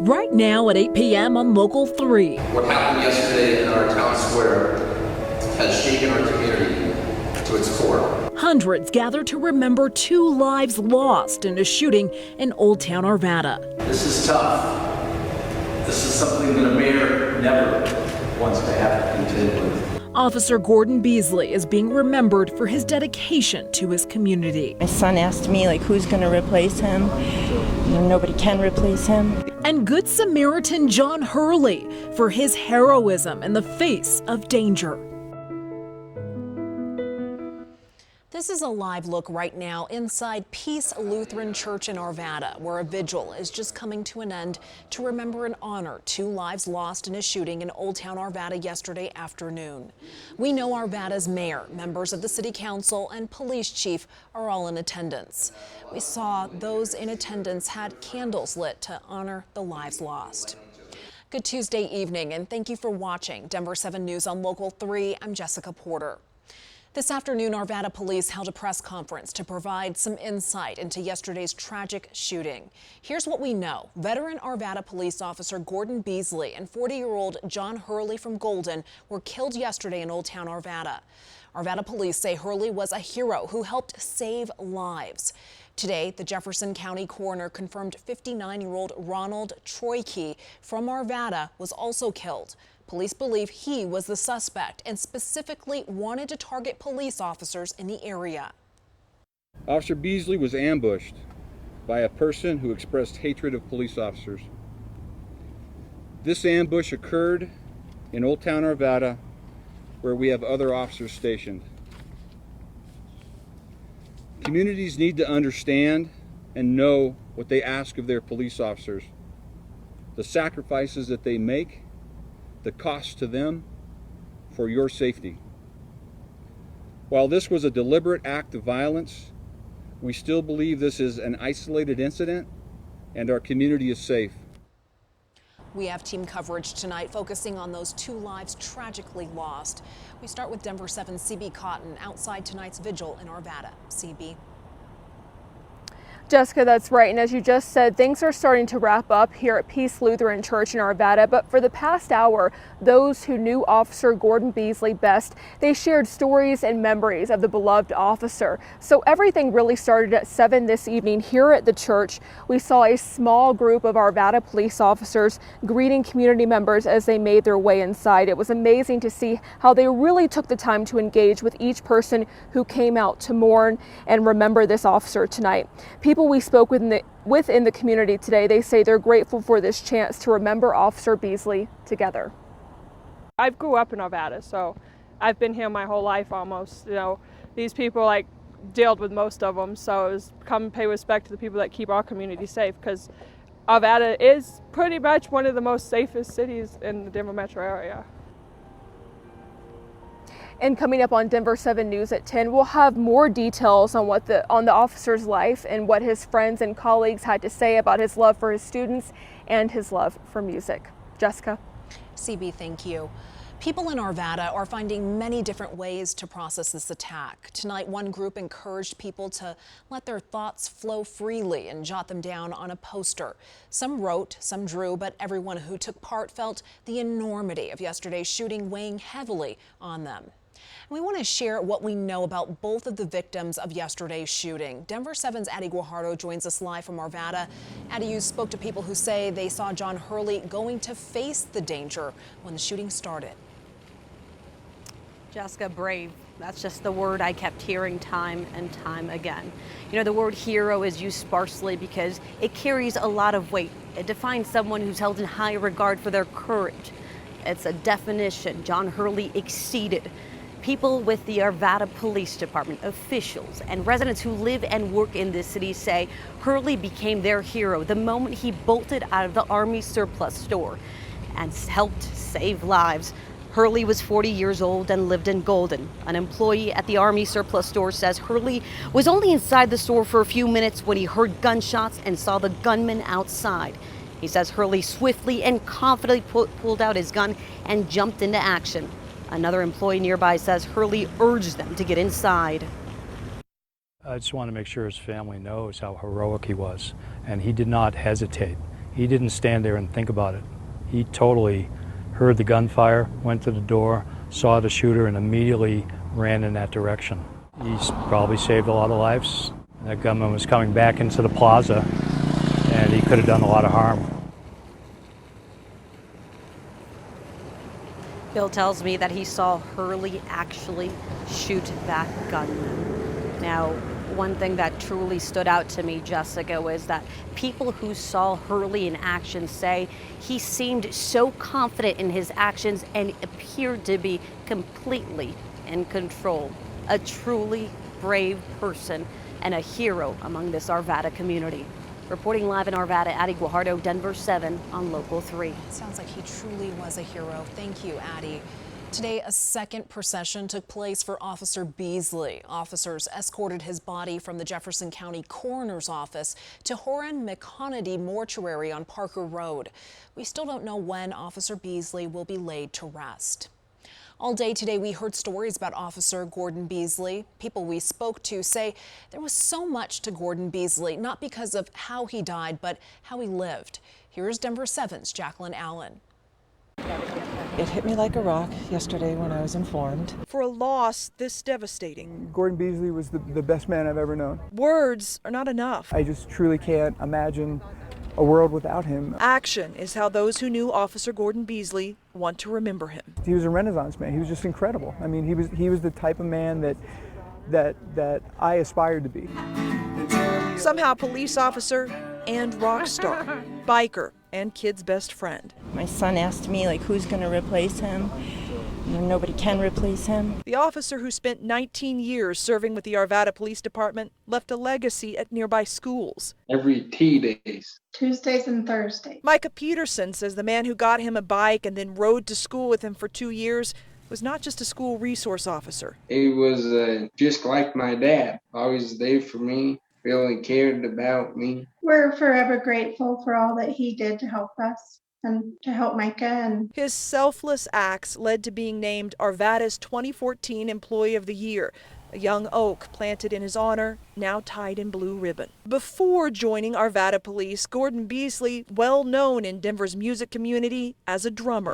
Right now at 8 p.m. on Local 3. What happened yesterday in our town square has shaken our community to its core. Hundreds gather to remember 2 lives lost in a shooting in Old Town Arvada. This is tough. This is something that a mayor never wants to have to contend with. Officer Gordon Beasley is being remembered for his dedication to his community. My son asked me, who's going to replace him? Nobody can replace him. And Good Samaritan John Hurley for his heroism in the face of danger. This is a live look right now inside Peace Lutheran Church in Arvada, where a vigil is just coming to an end to remember and honor 2 lives lost in a shooting in Old Town Arvada yesterday afternoon. We know Arvada's mayor, members of the city council, and police chief are all in attendance. We saw those in attendance had candles lit to honor the lives lost. Good Tuesday evening, and thank you for watching Denver 7 News on Local 3. I'm Jessica Porter. This afternoon, Arvada police held a press conference to provide some insight into yesterday's tragic shooting. Here's what we know. Veteran Arvada police officer Gordon Beasley and 40-year-old John Hurley from Golden were killed yesterday in Old Town Arvada. Arvada police say Hurley was a hero who helped save lives. Today, the Jefferson County coroner confirmed 59-year-old Ronald Troyke from Arvada was also killed. Police believe he was the suspect and specifically wanted to target police officers in the area. Officer Beasley was ambushed by a person who expressed hatred of police officers. This ambush occurred in Old Town Arvada, where we have other officers stationed. Communities need to understand and know what they ask of their police officers, the sacrifices that they make, the cost to them for your safety. While this was a deliberate act of violence, we still believe this is an isolated incident and our community is safe. We have team coverage tonight focusing on those 2 lives tragically lost. We start with Denver7 CB Cotton outside tonight's vigil in Arvada. CB. Jessica, that's right. And as you just said, things are starting to wrap up here at Peace Lutheran Church in Arvada. But for the past hour, those who knew Officer Gordon Beasley best, they shared stories and memories of the beloved officer. So everything really started at 7 this evening here at the church. We saw a small group of Arvada police officers greeting community members as they made their way inside. It was amazing to see how they really took the time to engage with each person who came out to mourn and remember this officer tonight. People we spoke with in the community today, they say they're grateful for this chance to remember Officer Beasley together. I grew up in Arvada, so I've been here my whole life almost. These people dealt with most of them, so it was come and pay respect to the people that keep our community safe, because Arvada is pretty much one of the most safest cities in the Denver metro area. And coming up on Denver7 News at 10, we'll have more details on on the officer's life and what his friends and colleagues had to say about his love for his students and his love for music. Jessica. CB, thank you. People in Arvada are finding many different ways to process this attack. Tonight, one group encouraged people to let their thoughts flow freely and jot them down on a poster. Some wrote, some drew, but everyone who took part felt the enormity of yesterday's shooting weighing heavily on them. We want to share what we know about both of the victims of yesterday's shooting. Denver7's Addie GUAJARDO joins us live from Arvada. Addie, you spoke to people who say they saw John Hurley going to face the danger when the shooting started. Jessica, brave. That's just the word I kept hearing time and time again. The word hero is used sparsely because it carries a lot of weight. It defines someone who's held in high regard for their courage. It's a definition John Hurley exceeded. People with the Arvada Police Department, officials, and residents who live and work in this city say Hurley became their hero the moment he bolted out of the Army surplus store and helped save lives. Hurley was 40 years old and lived in Golden. An employee at the Army surplus store says Hurley was only inside the store for a few minutes when he heard gunshots and saw the gunman outside. He says Hurley swiftly and confidently pulled out his gun and jumped into action. Another employee nearby says Hurley urged them to get inside. I just want to make sure his family knows how heroic he was, and he did not hesitate. He didn't stand there and think about it. He totally heard the gunfire, went to the door, saw the shooter, and immediately ran in that direction. He's probably saved a lot of lives. That gunman was coming back into the plaza, and he could have done a lot of harm. Bill tells me that he saw Hurley actually shoot that gunman. Now, one thing that truly stood out to me, Jessica, was that people who saw Hurley in action say he seemed so confident in his actions and appeared to be completely in control. A truly brave person and a hero among this Arvada community. Reporting live in Arvada, Addie GUAJARDO, Denver7 on Local 3. Sounds like he truly was a hero. Thank you, Addie. Today, a second procession took place for Officer Beasley. Officers escorted his body from the Jefferson County Coroner's Office to Horan McConaty Mortuary on Parker Road. We still don't know when Officer Beasley will be laid to rest. All day today, we heard stories about Officer Gordon Beasley. People we spoke to say there was so much to Gordon Beasley, not because of how he died, but how he lived. Here's Denver7's Jacqueline Allen. It hit me like a rock yesterday when I was informed. For a loss this devastating, Gordon Beasley was the best man I've ever known. words are not enough. I just truly can't imagine a world without him. Action is how those who knew Officer Gordon Beasley want to remember him. He was a Renaissance man. He was just incredible. I mean, he was the type of man that I aspired to be. Somehow police officer and rock star, biker and kid's best friend. My son asked me, like, who's going to replace him? Nobody can replace him. The officer who spent 19 years serving with the Arvada Police Department left a legacy at nearby schools. Every T-days. Tuesdays and Thursdays. Micah Peterson says the man who got him a bike and then rode to school with him for 2 years was not just a school resource officer. He was just like my dad, always there for me, really cared about me. We're forever grateful for all that he did to help us and to help Micah. And his selfless acts led to being named Arvada's 2014 Employee of the Year, a young oak planted in his honor, now tied in blue ribbon. Before joining Arvada Police, Gordon Beasley, well known in Denver's music community as a drummer.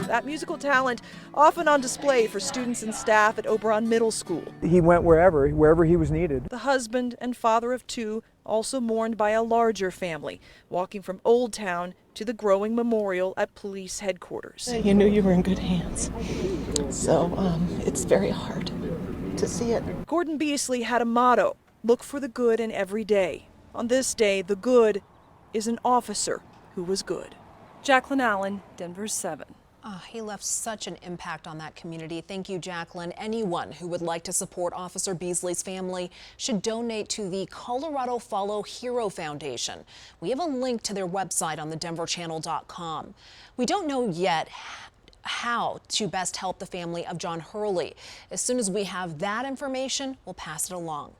That musical talent often on display for students and staff at Oberon Middle School. He went wherever he was needed. The husband and father of two, also mourned by a larger family, walking from Old Town to the growing memorial at police headquarters. You knew you were in good hands, so it's very hard to see it. Gordon Beasley had a motto: look for the good in every day. On this day, the good is an officer who was good. Jacqueline Allen, Denver7. He left such an impact on that community. Thank you, Jacqueline. Anyone who would like to support Officer Beasley's family should donate to the Colorado Follow Hero Foundation. We have a link to their website on thedenverchannel.com. We don't know yet how to best help the family of John Hurley. As soon as we have that information, we'll pass it along.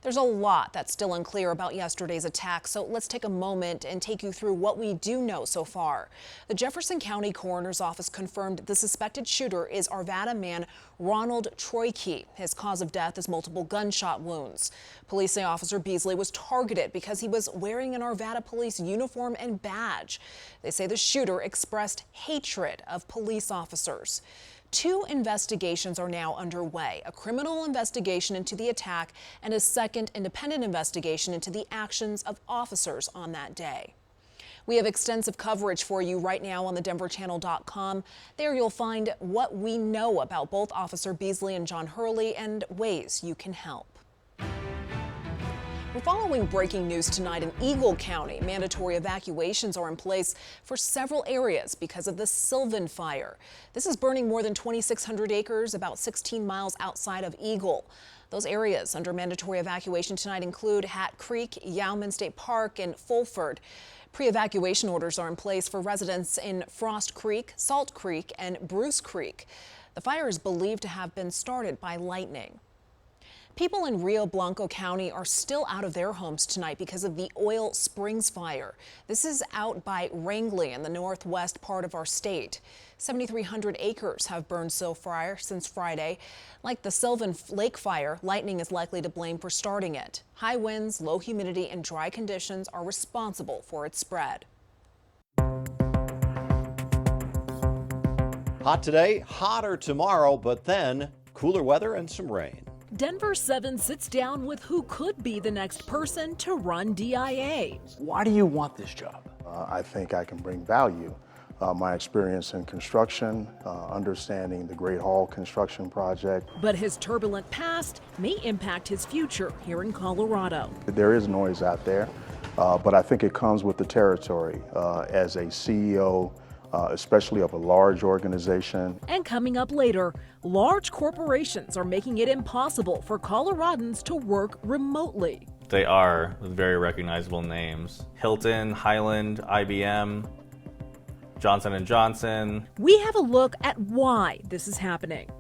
There's a lot that's still unclear about yesterday's attack, so let's take a moment and take you through what we do know so far. The Jefferson County Coroner's Office confirmed the suspected shooter is Arvada man Ronald Troyke. His cause of death is multiple gunshot wounds. Police say Officer Beasley was targeted because he was wearing an Arvada police uniform and badge. They say the shooter expressed hatred of police officers. 2 investigations are now underway, a criminal investigation into the attack and a second independent investigation into the actions of officers on that day. We have extensive coverage for you right now on thedenverchannel.com. There you'll find what we know about both Officer Beasley and John Hurley and ways you can help. We're following breaking news tonight in Eagle County. Mandatory evacuations are in place for several areas because of the Sylvan fire. This is burning more than 2,600 acres, about 16 miles outside of Eagle. Those areas under mandatory evacuation tonight include Hat Creek, Yowman State Park, and Fulford. Pre-evacuation orders are in place for residents in Frost Creek, Salt Creek, and Bruce Creek. The fire is believed to have been started by lightning. People in Rio Blanco County are still out of their homes tonight because of the Oil Springs fire. This is out by Wrangley in the northwest part of our state. 7,300 acres have burned so far since Friday. Like the Sylvan Lake fire, lightning is likely to blame for starting it. High winds, low humidity, and dry conditions are responsible for its spread. Hot today, hotter tomorrow, but then cooler weather and some rain. Denver7 sits down with who could be the next person to run DIA. Why do you want this job? I think I can bring value. My experience in construction, understanding the Great Hall construction project. But his turbulent past may impact his future here in Colorado. There is noise out there, but I think it comes with the territory. As a CEO, especially of a large organization. And coming up later, large corporations are making it impossible for Coloradans to work remotely. They are with very recognizable names. Hilton, Highland, IBM, Johnson & Johnson. We have a look at why this is happening.